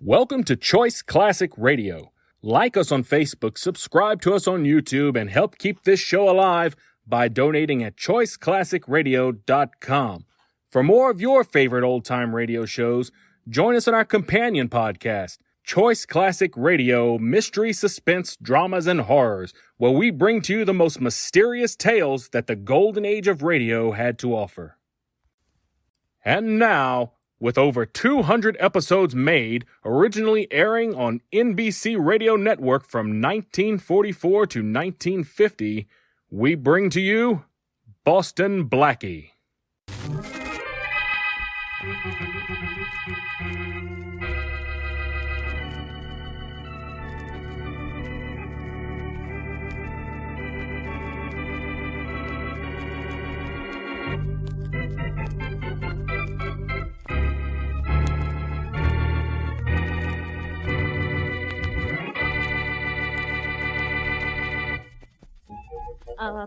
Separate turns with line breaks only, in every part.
Welcome to Choice Classic Radio. Like us on Facebook, subscribe to us on YouTube, and help keep this show alive by donating at choiceclassicradio.com. For more of your favorite old-time radio shows, join us on our companion podcast, Choice Classic Radio, Mystery, Suspense, Dramas, and Horrors, where we bring to you the most mysterious tales that the golden age of radio had to offer. And now, with over 200 episodes made, originally airing on NBC Radio Network from 1944 to 1950, we bring to you Boston Blackie.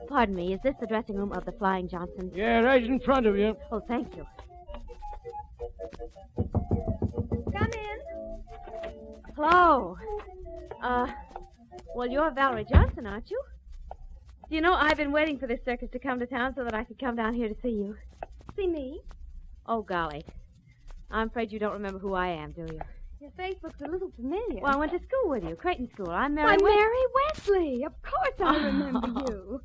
Pardon me, is this the dressing room of the Flying Johnsons?
Yeah, right in front of you.
Oh, thank you.
Come in.
Hello. Well, you're Valerie Johnson, aren't you? Do you know, I've been waiting for this circus to come to town so that I could come down here to see you.
See me?
Oh, golly. I'm afraid you don't remember who I am, do you?
Your face looks a little familiar.
Well, I went to school with you, Creighton School. I'm Mary
Mary Wesley. Of course I remember you.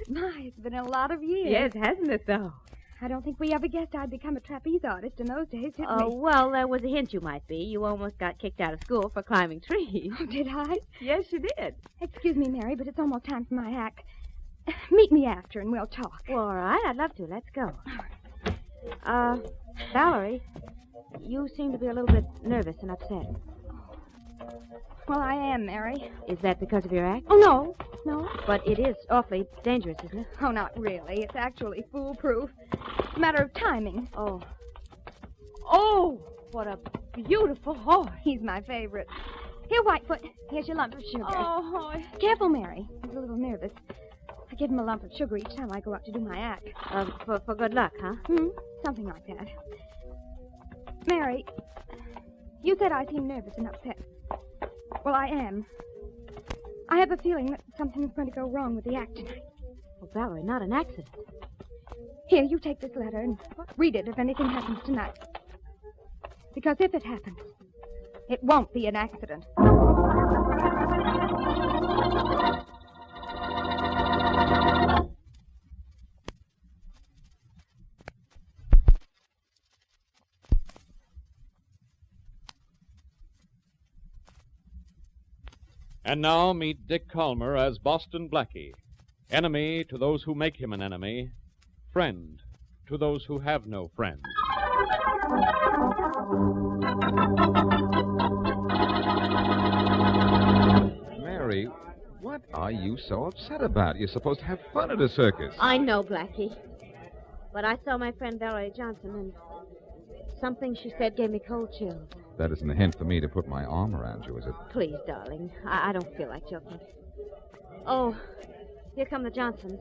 My, it's been a lot of years.
Yes, hasn't it, though?
I don't think we ever guessed I'd become a trapeze artist in those days, did we?
Well, there was a hint you might be. You almost got kicked out of school for climbing trees.
Oh, did I?
Yes, you did.
Excuse me, Mary, but it's almost time for my act. Meet me after and we'll talk.
Well, all right, I'd love to. Let's go. Valerie, you seem to be a little bit nervous and upset.
Well, I am, Mary.
Is that because of your act?
Oh, no. No.
But it is awfully dangerous, isn't it?
Oh, not really. It's actually foolproof. It's a matter of timing.
Oh. Oh, what a beautiful horse.
He's my favorite. Here, Whitefoot. Here's your lump of sugar.
Oh.
Careful, Mary. He's a little nervous. I give him a lump of sugar each time I go up to do my act.
For good luck, huh?
Something like that. Mary, you said I seem nervous and upset. Well, I am. I have a feeling that something's going to go wrong with the act tonight.
Well, Valerie, not an accident.
Here, you take this letter and read it if anything happens tonight. Because if it happens, it won't be an accident.
And now meet Dick Calmer as Boston Blackie. Enemy to those who make him an enemy. Friend to those who have no friends.
Mary, what are you so upset about? You're supposed to have fun at a circus.
I know, Blackie. But I saw my friend Valerie Johnson, and something she said gave me cold chills.
That isn't a hint for me to put my arm around you, is it?
Please, darling. I don't feel like joking. Oh, here come the Johnsons.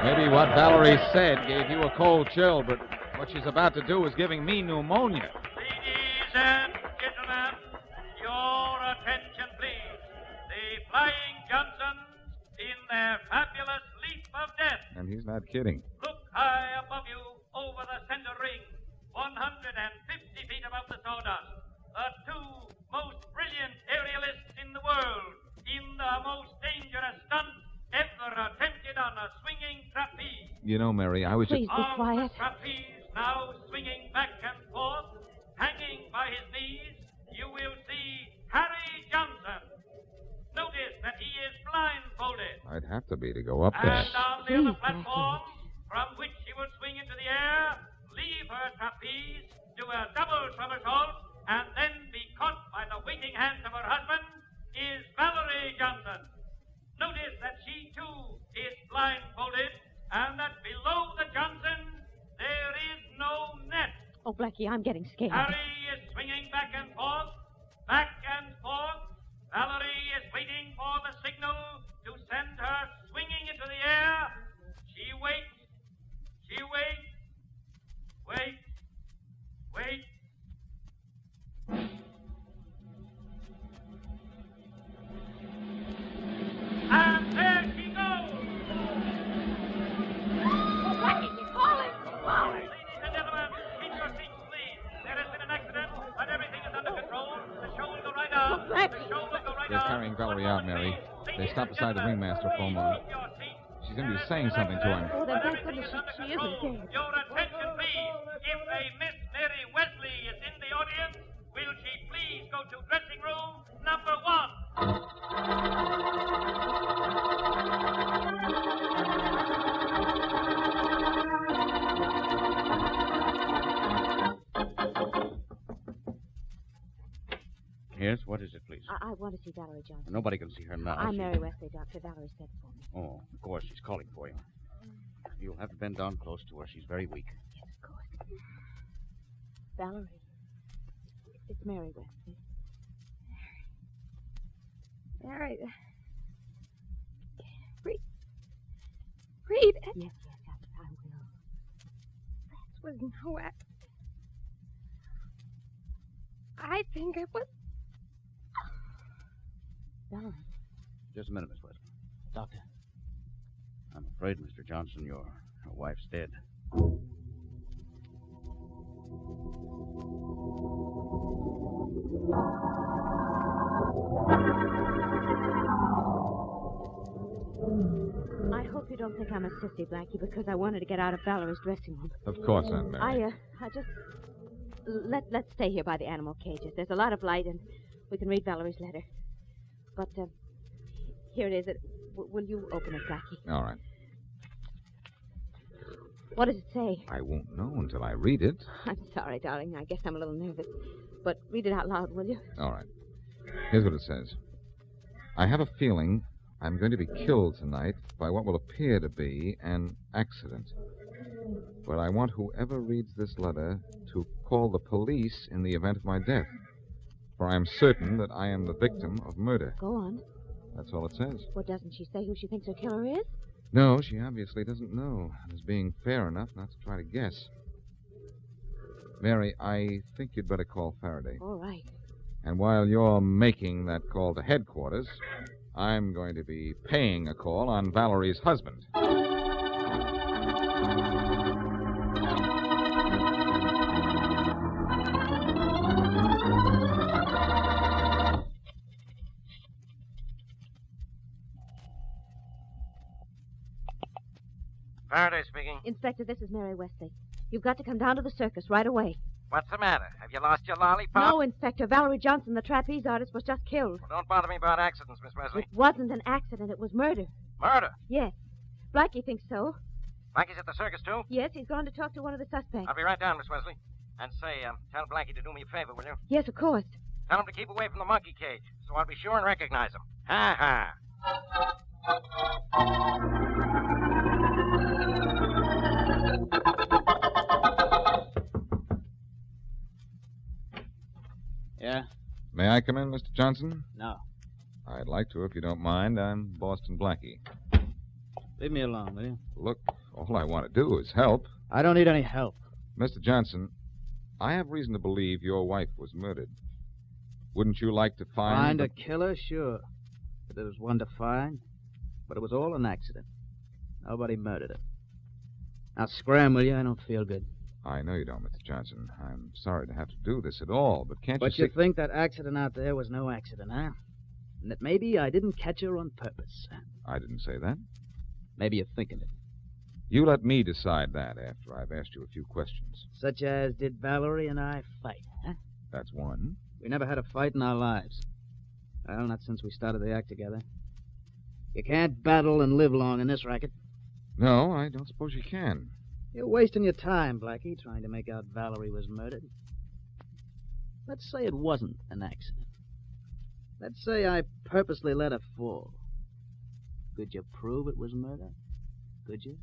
Maybe what Valerie said gave you a cold chill, but what she's about to do is giving me pneumonia.
Ladies and gentlemen, your attention, please. The Flying Johnsons in their fabulous leap of death.
And he's not kidding.
Look high above you over the center ring, 150 feet above the sawdust. The two most brilliant aerialists in the world in the most dangerous stunt ever attempted on a swinging trapeze.
You know, Mary, I was
Please
just...
be quiet.
The trapeze now swinging back and forth, hanging by his knees, you will see Harry Johnson. Notice that he is blindfolded.
I'd have to be to go up there.
And on the other platform, from which she will swing into the air, leave her trapeze, do a double somersault, and then be caught by the waiting hands of her husband, is Valerie Johnson. Notice that she, too, is blindfolded, and that below the Johnson, there is no net.
Oh, Blackie, I'm getting scared.
Harry is swinging back and forth, Valerie is waiting for the signal to send her swinging into the air. She waits. Wait.
They're carrying Valerie out, Mary. They stopped beside the ringmaster for a moment. She's going to be saying something to him.
Oh, then thank goodness she isn't dead.
Your attention, please. If a Miss Mary Wesley is in the audience, will she please go to dressing room number 1?
Yes, what is it, please?
I want to see Valerie Johnson.
Nobody can see her now.
I'm Mary Wesley, Doctor. Valerie sent for me.
Oh, of course, she's calling for you. You'll have to bend down close to her. She's very weak.
Yes, of course. Valerie. It's Mary Wesley.
Mary. Read.
Yes, I will.
That was no accident. I think it was.
Valerie.
Just a minute, Miss Wesley. Doctor. I'm afraid, Mr. Johnson, your wife's dead.
I hope you don't think I'm a sissy, Blackie, because I wanted to get out of Valerie's dressing room.
Of course, Aunt Mary.
I just... Let's stay here by the animal cages. There's a lot of light, and we can read Valerie's letter. But, here it is. Will you open it, Blackie?
All right.
What does it say?
I won't know until I read it.
I'm sorry, darling. I guess I'm a little nervous. But read it out loud, will you?
All right. Here's what it says. I have a feeling I'm going to be killed tonight by what will appear to be an accident. But I want whoever reads this letter to call the police in the event of my death. For I am certain that I am the victim of murder.
Go on.
That's all it says.
Well, doesn't she say who she thinks her killer is?
No, she obviously doesn't know. And is being fair enough not to try to guess. Mary, I think you'd better call Faraday.
All right.
And while you're making that call to headquarters, I'm going to be paying a call on Valerie's husband.
Faraday speaking.
Inspector, this is Mary Wesley. You've got to come down to the circus right away.
What's the matter? Have you lost your lollipop?
No, Inspector. Valerie Johnson, the trapeze artist, was just killed.
Well, don't bother me about accidents, Miss Wesley.
It wasn't an accident. It was murder.
Murder?
Yes. Blackie thinks so.
Blackie's at the circus, too?
Yes, he's gone to talk to one of the suspects.
I'll be right down, Miss Wesley. And say, tell Blackie to do me a favor, will you?
Yes, of course.
Tell him to keep away from the monkey cage, so I'll be sure and recognize him. Ha ha.
Yeah?
May I come in, Mr. Johnson?
No.
I'd like to, if you don't mind. I'm Boston Blackie.
Leave me alone, will you?
Look, all I want to do is help.
I don't need any help.
Mr. Johnson, I have reason to believe your wife was murdered. Wouldn't you like to
Find a killer? Sure. If there was one to find. But it was all an accident. Nobody murdered her. Now scram, will you? I don't feel good.
I know you don't, Mr. Johnson. I'm sorry to have to do this at all, but can't
But
you
you think that accident out there was no accident, huh? And that maybe I didn't catch her on purpose.
I didn't say that.
Maybe you're thinking it.
You let me decide that after I've asked you a few questions.
Such as, did Valerie and I fight, huh?
That's one.
We never had a fight in our lives. Well, not since we started the act together. You can't battle and live long in this racket.
No, I don't suppose you can.
You're wasting your time, Blackie, trying to make out Valerie was murdered. Let's say it wasn't an accident. Let's say I purposely let her fall. Could you prove it was murder? Could you?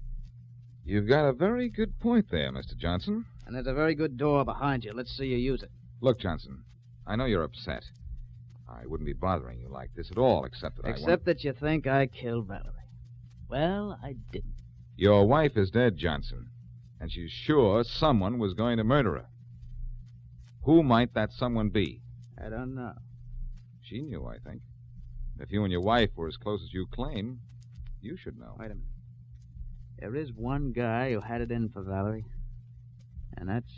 You've got a very good point there, Mr. Johnson.
And there's a very good door behind you. Let's see you use it.
Look, Johnson, I know you're upset. I wouldn't be bothering you like this at all, except that
Except that you think I killed Valerie. Well, I didn't.
Your wife is dead, Johnson, and she's sure someone was going to murder her. Who might that someone be?
I don't know.
She knew, I think. If you and your wife were as close as you claim, you should know.
Wait a minute. There is one guy who had it in for Valerie, and that's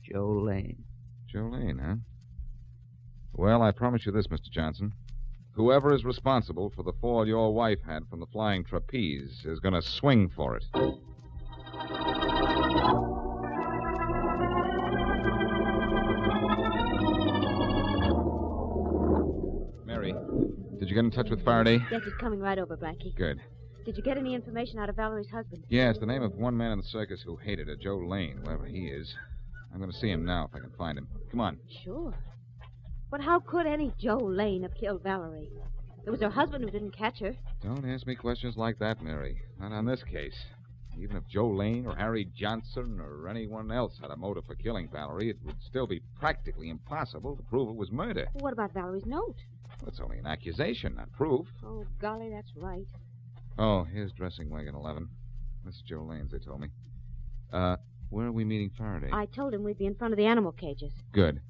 Joe Lane.
Joe Lane, huh? Well, I promise you this, Mr. Johnson. Whoever is responsible for the fall your wife had from the flying trapeze is going to swing for it. Mary, did you get in touch with Faraday?
Yes, he's coming right over, Blackie.
Good.
Did you get any information out of Valerie's husband?
Yes, the name of one man in the circus who hated her, Joe Lane, whoever he is. I'm going to see him now if I can find him. Come on.
Sure. But how could any Joe Lane have killed Valerie? It was her husband who didn't catch her.
Don't ask me questions like that, Mary. Not on this case. Even if Joe Lane or Harry Johnson or anyone else had a motive for killing Valerie, it would still be practically impossible to prove it was murder.
What about Valerie's note?
Well, it's only an accusation, not proof.
Oh, golly, that's right.
Oh, here's dressing wagon 11. This is Joe Lane's, they told me. Where are we meeting Faraday?
I told him we'd be in front of the animal cages.
Good.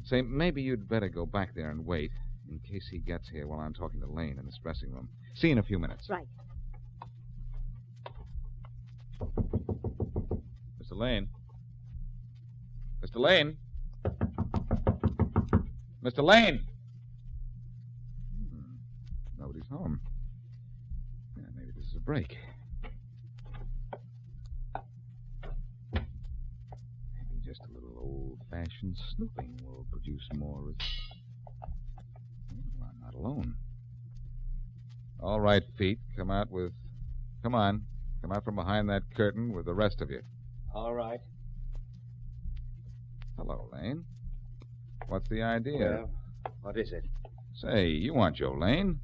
Say, maybe you'd better go back there and wait, in case he gets here while I'm talking to Lane in this dressing room. See you in a few minutes.
Right.
Mr. Lane? Mr. Lane? Mr. Lane! Nobody's home. Yeah, maybe this is a break. Maybe just a little old-fashioned snooping will produce more... Well, I'm not alone. All right, Pete, come on. Come out from behind that curtain with the rest of you.
All right.
Hello, Lane. What's the idea?
Well, what is it?
Say, you aren't Joe Lane.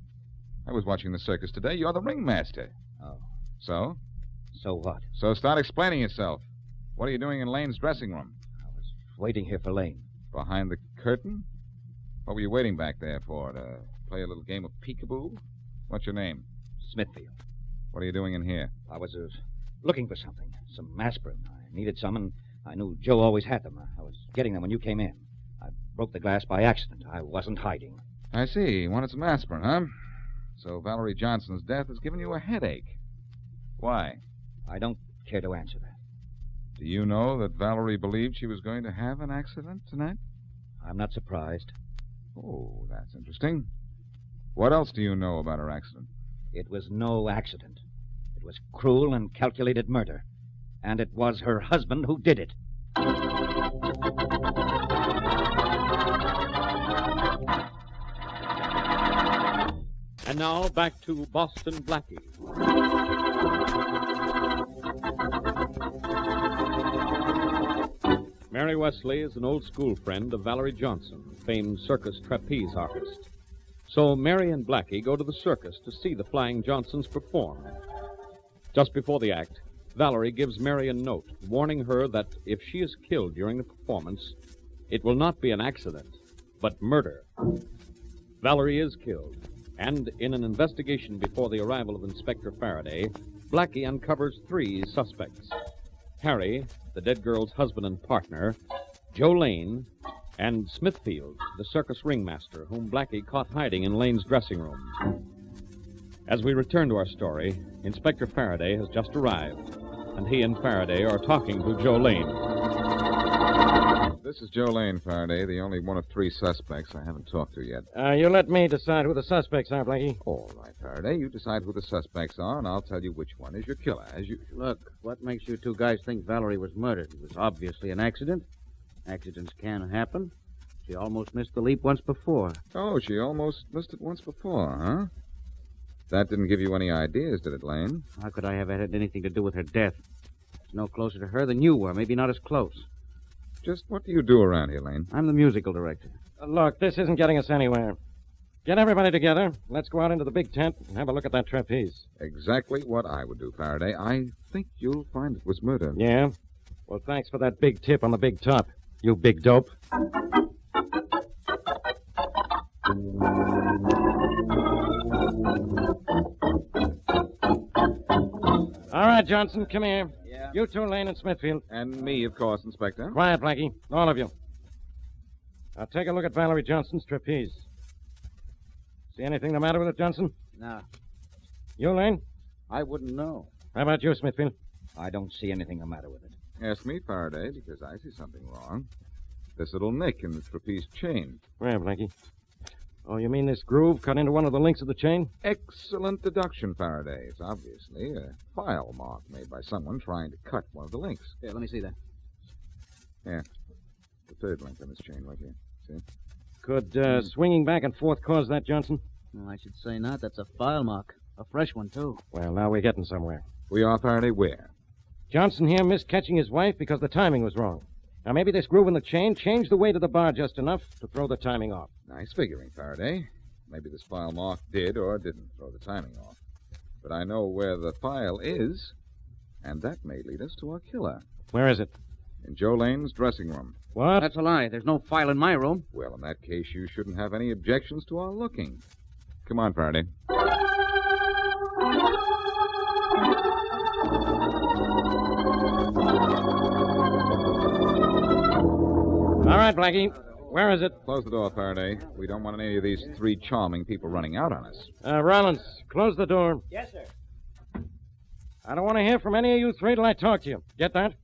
I was watching the circus today. You're the ringmaster.
Oh.
So?
So what?
So start explaining yourself. What are you doing in Lane's dressing room?
I was waiting here for Lane.
Behind the curtain? What were you waiting back there for? To play a little game of peekaboo? What's your name?
Smithfield.
What are you doing in here?
I was looking for something. Some aspirin. I needed some, and I knew Joe always had them. I was getting them when you came in. I broke the glass by accident. I wasn't hiding.
I see. You wanted some aspirin, huh? So Valerie Johnson's death has given you a headache. Why?
I don't care to answer that.
Do you know that Valerie believed she was going to have an accident tonight?
I'm not surprised.
Oh, that's interesting. What else do you know about her accident?
It was no accident. It was cruel and calculated murder. And it was her husband who did it.
And now back to Boston Blackie. Mary Wesley is an old school friend of Valerie Johnson, famed circus trapeze artist. So Mary and Blackie go to the circus to see the Flying Johnsons perform. Just before the act, Valerie gives Mary a note warning her that if she is killed during the performance, it will not be an accident, but murder. Valerie is killed, and in an investigation before the arrival of Inspector Faraday, Blackie uncovers 3 suspects: Harry, the dead girl's husband and partner, Joe Lane, and Smithfield, the circus ringmaster, whom Blackie caught hiding in Lane's dressing room. As we return to our story, Inspector Faraday has just arrived, and he and Faraday are talking to Joe Lane.
This is Joe Lane, Faraday, the only one of 3 suspects I haven't talked to yet.
You let me decide who the suspects are, Blackie.
All right, Faraday, you decide who the suspects are, and I'll tell you which one is your killer, as usual.
Look, what makes you 2 guys think Valerie was murdered? It was obviously an accident. Accidents can happen. She almost missed the leap once before.
Oh, she almost missed it once before, huh? That didn't give you any ideas, did it, Lane?
How could I have had anything to do with her death? I was no closer to her than you were, maybe not as close.
Just what do you do around here, Lane?
I'm the musical director.
Look, this isn't getting us anywhere. Get everybody together. Let's go out into the big tent and have a look at that trapeze.
Exactly what I would do, Faraday. I think you'll find it was murder.
Yeah? Well, thanks for that big tip on the big top, you big dope. All right, Johnson, come here.
Yeah?
You 2, Lane and Smithfield.
And me, of course, Inspector.
Quiet, Blackie. All of you. Now take a look at Valerie Johnson's trapeze. See anything the matter with it, Johnson?
No,
You, Lane?
I wouldn't know.
How about you, Smithfield?
I don't see anything the matter with it.
Ask me, Faraday, because I see something wrong. This little nick in the trapeze chain.
Where, Blackie? Oh, you mean this groove cut into one of the links of the chain?
Excellent deduction, Faraday. It's obviously a file mark made by someone trying to cut one of the links.
Here, let me see that.
Yeah. The third link on this chain right here. See?
Could swinging back and forth cause that, Johnson?
No, I should say not. That's a file mark. A fresh one, too.
Well, now we're getting somewhere.
We are, Faraday, where?
Johnson here missed catching his wife because the timing was wrong. Now, maybe this groove in the chain changed the weight of the bar just enough to throw the timing off.
Nice figuring, Faraday. Maybe this file mark did or didn't throw the timing off. But I know where the file is, and that may lead us to our killer.
Where is it?
In Joe Lane's dressing room.
What?
That's a lie. There's no file in my room.
Well, in that case, you shouldn't have any objections to our looking. Come on, Faraday.
All right, Blackie. Where is it?
Close the door, Faraday. We don't want any of these three charming people running out on us.
Rollins, close the door.
Yes, sir.
I don't want to hear from any of you three till I talk to you. Get that?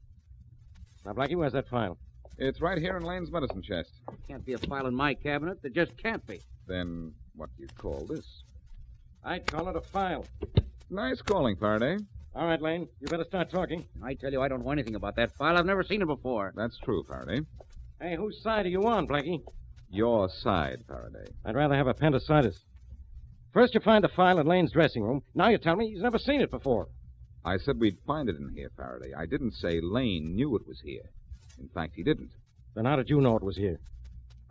Now, Blackie, where's that file?
It's right here in Lane's medicine chest.
Can't be a file in my cabinet. There just can't be.
Then what do you call this?
I'd call it a file.
Nice calling, Faraday.
All right, Lane, you better start talking.
I tell you, I don't know anything about that file. I've never seen it before.
That's true, Faraday.
Hey, whose side are you on, Blackie?
Your side, Faraday.
I'd rather have appendicitis. First you find the file in Lane's dressing room. Now you tell me he's never seen it before.
I said we'd find it in here, Faraday. I didn't say Lane knew it was here. In fact, he didn't.
Then how did you know it was here?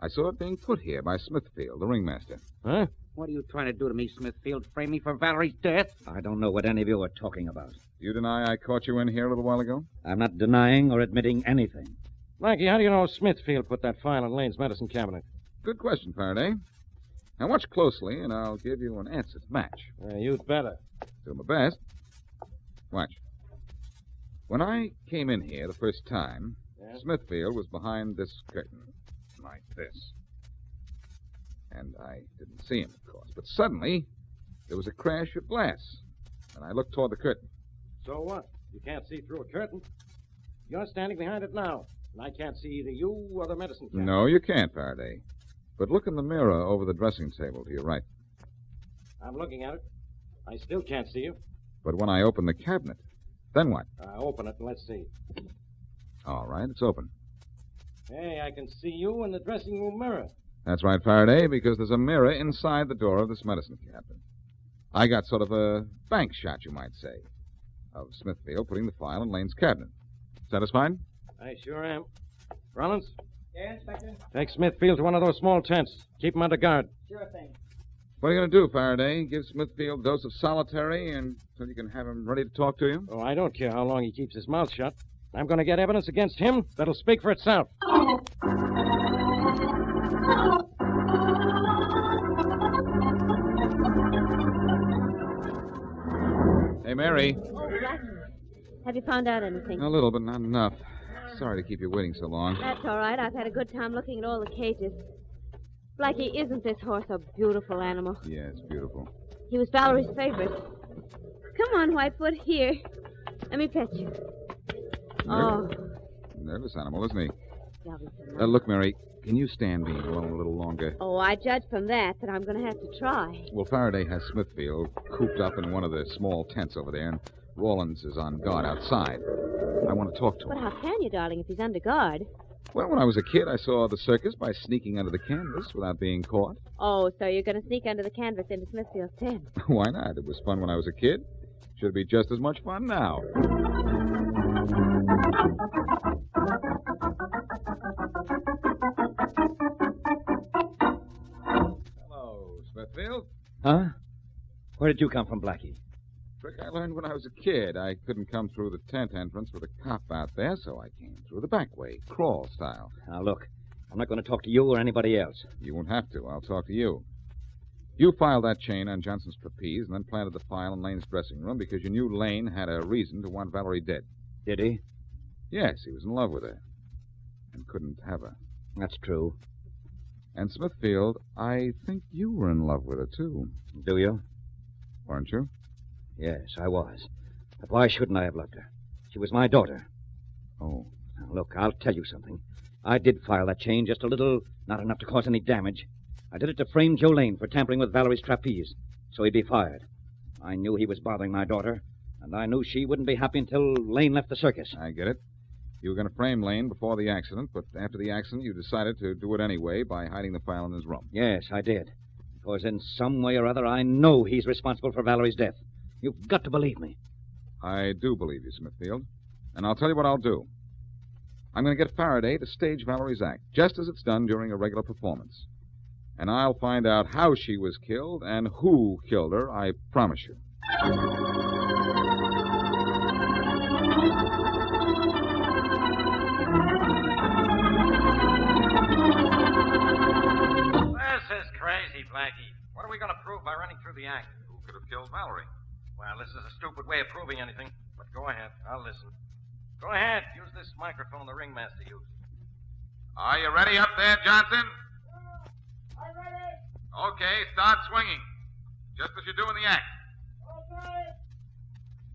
I saw it being put here by Smithfield, the ringmaster.
Huh?
What are you trying to do to me, Smithfield? Frame me for Valerie's death?
I don't know what any of you are talking about.
You deny I caught you in here a little while ago?
I'm not denying or admitting anything.
Blackie, how do you know Smithfield put that file in Lane's medicine cabinet?
Good question, Faraday. Now watch closely, and I'll give you an answer to match.
You'd better.
Do my best. Watch. When I came in here the first time,
Yeah?
Smithfield was behind this curtain, like this. And I didn't see him, of course. But suddenly, there was a crash of glass, and I looked toward the curtain.
So what? You can't see through a curtain. You're standing behind it now, and I can't see either you or the medicine cabinet.
No, you can't, Faraday. But look in the mirror over the dressing table to your right.
I'm looking at it. I still can't see you.
But when I open the cabinet, then what?
Open it and let's see.
All right, it's open.
Hey, I can see you in the dressing room mirror.
That's right, Faraday, because there's a mirror inside the door of this medicine cabinet. I got sort of a bank shot, you might say, of Smithfield putting the file in Lane's cabinet. Satisfied?
I sure am. Rollins,
Yeah, Inspector?
take Smithfield to one of those small tents. Keep him under guard.
Sure thing.
What are you going to do, Faraday? Give Smithfield a dose of solitary until you can have him ready to talk to you?
Oh, I don't care how long he keeps his mouth shut. I'm going to get evidence against him that'll speak for itself.
Hey, Mary.
Oh, Blackie. Have you found out anything?
A little, but not enough. Sorry to keep you waiting so long.
That's all right. I've had a good time looking at all the cages. Blackie, isn't this horse a beautiful animal?
Yeah, it's beautiful.
He was Valerie's favorite. Come on, Whitefoot, here. Let me pet you. Oh.
Nervous animal, isn't he?
That'll be so nice.
Look, Mary, can you stand being alone a little longer?
Oh, I judge from that I'm going to have to try.
Well, Faraday has Smithfield cooped up in one of the small tents over there, and Rawlins is on guard outside. I want to talk to
But
him.
how can you, darling, if he's under guard?
Well, when I was a kid, I saw the circus by sneaking under the canvas without being caught.
Oh, so you're going to sneak under the canvas into Smithfield's tent.
Why not? It was fun when I was a kid. Should be just as much fun now. Hello, Smithfield.
Huh? Where did you come from, Blackie?
Trick I learned when I was a kid. I couldn't come through the tent entrance with a cop out there, so I came through the back way, crawl style.
Now, look, I'm not going to talk to you or anybody else.
You won't have to. I'll talk to you. You filed that chain on Johnson's trapeze and then planted the file in Lane's dressing room because you knew Lane had a reason to want Valerie dead.
Did he?
Yes, he was in love with her and couldn't have her.
That's true.
And Smithfield, I think you were in love with her, too.
Do you?
Weren't you?
Yes, I was. But why shouldn't I have loved her? She was my daughter.
Oh.
Now, look, I'll tell you something. I did file that chain just a little, not enough to cause any damage. I did it to frame Joe Lane for tampering with Valerie's trapeze, so he'd be fired. I knew he was bothering my daughter, and I knew she wouldn't be happy until Lane left the circus.
I get it. You were going to frame Lane before the accident, but after the accident, you decided to do it anyway by hiding the file in his room.
Yes, I did. Because in some way or other, I know he's responsible for Valerie's death. You've got to believe me.
I do believe you, Smithfield. And I'll tell you what I'll do. I'm going to get Faraday to stage Valerie's act, just as it's done during a regular performance. And I'll find out how she was killed and who killed her, I promise you.
This is crazy, Blackie. What are we going to prove by running through the act?
Who could have killed Valerie?
Well, this is a stupid way of proving anything, but go ahead. I'll listen. Go ahead. Use this microphone the ringmaster used.
Are you ready up there, Johnson?
I'm ready.
Okay, start swinging. Just as you do in the act.
Okay.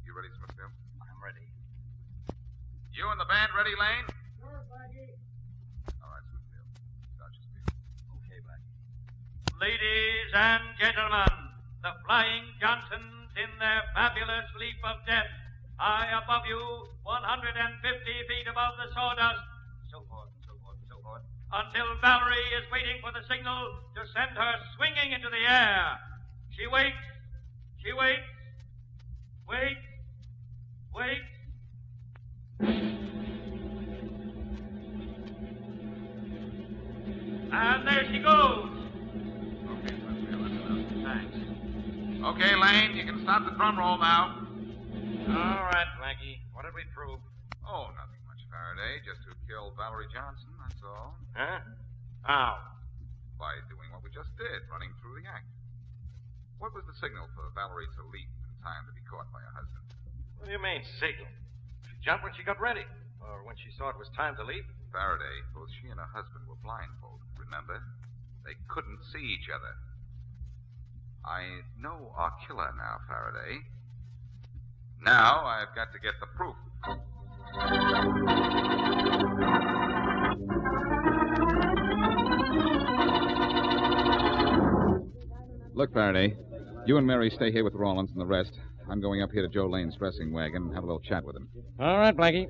You ready, Smithfield?
I'm ready.
You and the band ready, Lane?
Sure, Blackie.
All right, Smithfield. Start your speed.
Okay, Blackie.
Ladies and gentlemen, the Flying Johnsons in their fabulous leap of death, high above you, 150 feet above the sawdust, so forth, so forth, so forth, until Valerie is waiting for the signal to send her swinging into the air. She waits, waits, waits. And there she goes.
Okay, Smithfield, that's enough.
Thanks.
Okay, Lane, you can stop the drum roll now.
All right, Blackie. What did we prove?
Oh, nothing much, Faraday. Just who killed Valerie Johnson, that's all.
Huh? How?
By doing what we just did, running through the act. What was the signal for Valerie to leap in time to be caught by her husband?
What do you mean, signal? She jumped when she got ready. Or when she saw it was time to leave.
Faraday, both she and her husband were blindfolded, remember? They couldn't see each other. I know our killer now, Faraday. Now I've got to get the proof. Look, Faraday, you and Mary stay here with Rawlins and the rest. I'm going up here to Joe Lane's dressing wagon and have a little chat with him.
All right, Blackie.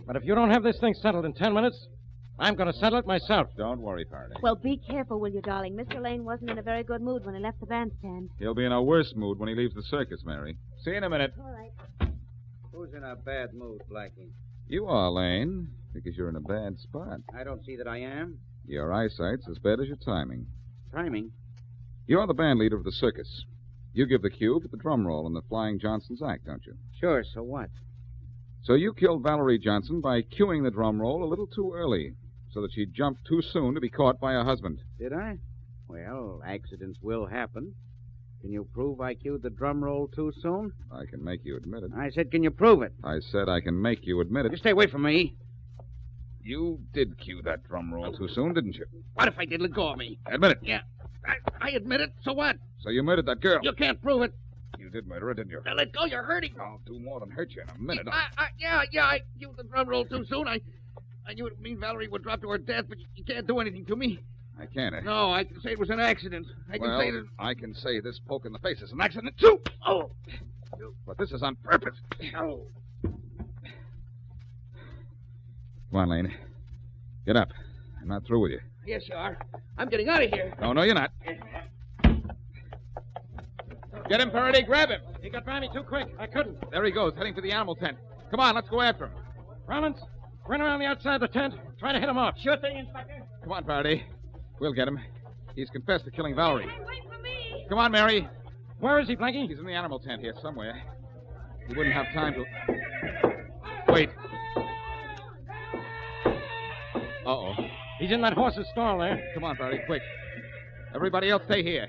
But if you don't have this thing settled in 10 minutes, I'm going to settle it myself.
Don't worry, Faraday.
Well, be careful, will you, darling? Mr. Lane wasn't in a very good mood when he left the bandstand.
He'll be in a worse mood when he leaves the circus, Mary. See you in a minute.
All right.
Who's in a bad mood, Blackie?
You are, Lane, because you're in a bad spot.
I don't see that I am.
Your eyesight's as bad as your timing.
Timing?
You're the band leader of the circus. You give the cue for the drum roll in the Flying Johnson's act, don't you?
Sure, so what?
So you killed Valerie Johnson by cueing the drum roll a little too early, so that she jumped too soon to be caught by her husband.
Did I? Well, accidents will happen. Can you prove I cued the drum roll too soon?
I can make you admit it.
I said, can you prove it?
I said I can make you admit it.
You stay away from me.
You did cue that drum roll too soon, didn't you?
What if I did? Let go of me.
Admit it.
Yeah, I admit it. So what?
So you murdered that girl.
You can't prove it.
You did murder her, didn't you?
Now let go. You're hurting.
I'll do more than hurt you in a minute.
Yeah, I cued the drum roll too soon. I knew it would mean Valerie would drop to her death, but you can't do anything to me.
I can't, eh?
No, I can say it was an accident. I can say that...
I can say this poke in the face is an accident, too.
Oh.
But this is on purpose.
Oh.
Come on, Lane. Get up. I'm not through with you.
Yes, you are. I'm getting out of here.
No, you're not. Get him, Faraday. Grab him.
He got by me too quick. I couldn't.
There he goes, heading for the animal tent. Come on, let's go after him.
Rollins, run around the outside of the tent. Try to hit him off.
Sure thing, Inspector.
Come on, Faraday. We'll get him. He's confessed to killing Valerie.
Wait for me.
Come on, Mary.
Where is he, Blackie?
He's in the animal tent here somewhere. He wouldn't have time to... Wait. Uh-oh.
He's in that horse's stall there.
Come on, Faraday, quick. Everybody else stay here.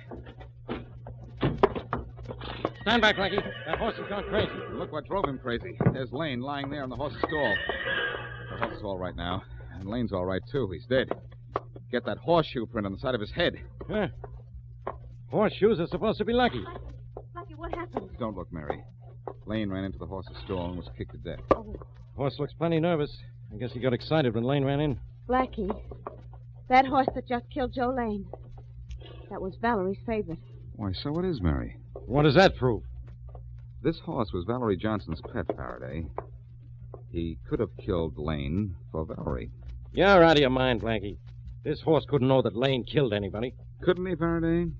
Stand back, Blackie. That horse has gone crazy.
Look what drove him crazy. There's Lane lying there in the horse's stall. The horse is all right now. And Lane's all right, too. He's dead. Get that horseshoe print on the side of his head.
Huh. Horseshoes are supposed to be lucky.
Blackie, what happened?
Don't look, Mary. Lane ran into the horse's stall and was kicked to death.
Oh,
Horse looks plenty nervous. I guess he got excited when Lane ran in.
Blackie, that horse that just killed Joe Lane. That was Valerie's favorite.
Why, so it is, Mary.
What does that prove?
This horse was Valerie Johnson's pet, Faraday. He could have killed Lane for Valerie.
You're out of your mind, Blackie. This horse couldn't know that Lane killed anybody.
Couldn't he, Faraday?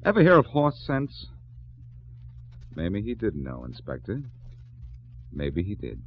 Ever hear of horse sense? Maybe he didn't know, Inspector. Maybe he did.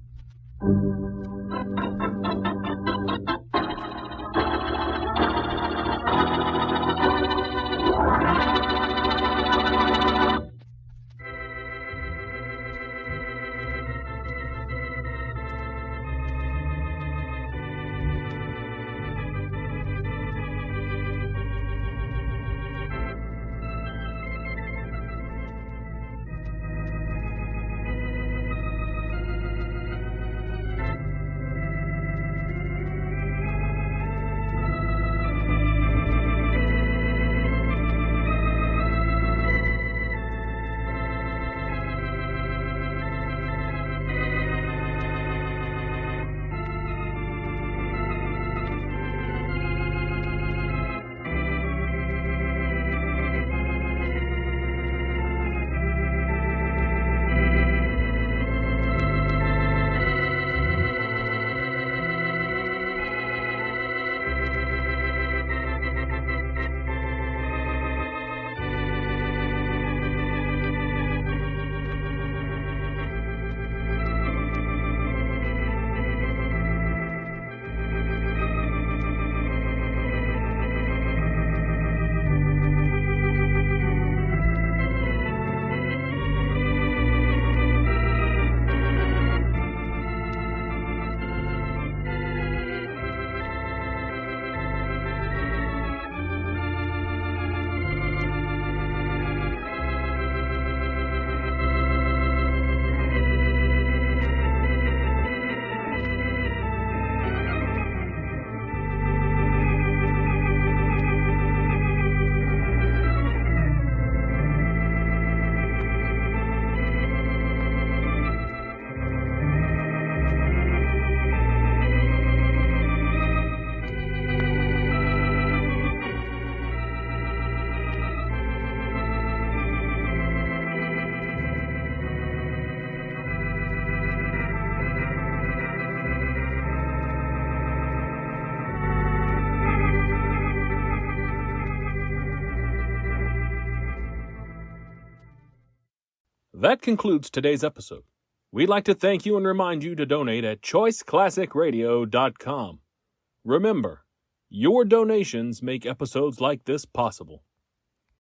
That concludes today's episode. We'd like to thank you and remind you to donate at choiceclassicradio.com. Remember, your donations make episodes like this possible.